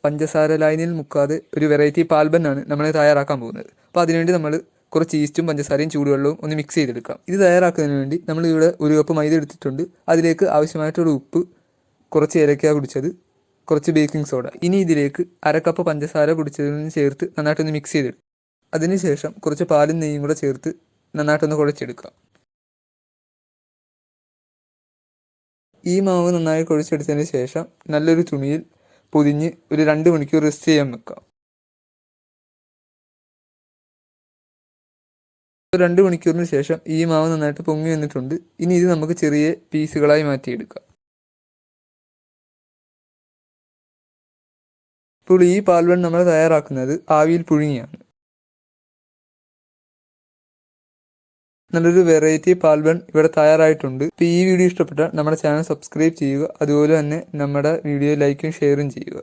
പഞ്ചസാര ലായനിയിൽ മുക്കാതെ ഒരു വെറൈറ്റി പാൽബന്നാണ് നമ്മൾ തയ്യാറാക്കാൻ പോകുന്നത്. അപ്പോൾ അതിനുവേണ്ടി നമ്മൾ കുറച്ച് ഈസ്റ്റും പഞ്ചസാരയും ചൂടുവെള്ളവും ഒന്ന് മിക്സ് ചെയ്തെടുക്കാം. ഇത് തയ്യാറാക്കുന്നതിന് വേണ്ടി നമ്മൾ ഇവിടെ 1 കപ്പ് മൈദ എടുത്തിട്ടുണ്ട്. അതിലേക്ക് ആവശ്യമായിട്ടൊരു ഉപ്പ്, കുറച്ച് ഏലക്ക പൊടിച്ചത്, കുറച്ച് ബേക്കിംഗ് സോഡ. ഇനി ഇതിലേക്ക് 1/2 കപ്പ് പഞ്ചസാര പൊടിച്ചതിന് ചേർത്ത് നന്നായിട്ടൊന്ന് മിക്സ് ചെയ്തെടുക്കും. അതിനുശേഷം കുറച്ച് പാലും നെയ്യും കൂടെ ചേർത്ത് നന്നായിട്ടൊന്ന് കുഴച്ചെടുക്കാം. ഈ മാവ് നന്നായി കുഴച്ചെടുത്തതിന് ശേഷം നല്ലൊരു തുണിയിൽ പൊതിഞ്ഞ് ഒരു 2 മണിക്കൂർ റെസ്റ്റ് ചെയ്യാൻ വെക്കാം. 2 മണിക്കൂറിന് ശേഷം ഈ മാവ് നന്നായിട്ട് പൊങ്ങി വന്നിട്ടുണ്ട്. ഇനി ഇത് നമുക്ക് ചെറിയ പീസുകളായി മാറ്റിയെടുക്കാം. ഇപ്പോൾ ഈ പാൽബൺ നമ്മൾ തയ്യാറാക്കുന്നത് ആവിയിൽ പുഴുങ്ങിയാണ്. നല്ലൊരു വെറൈറ്റി പാൽബൺ ഇവിടെ തയ്യാറായിട്ടുണ്ട്. ഇപ്പോൾ ഈ വീഡിയോ ഇഷ്ടപ്പെട്ടാൽ നമ്മുടെ ചാനൽ സബ്സ്ക്രൈബ് ചെയ്യുക. അതുപോലെ തന്നെ നമ്മുടെ വീഡിയോ ലൈക്കും ഷെയറും ചെയ്യുക.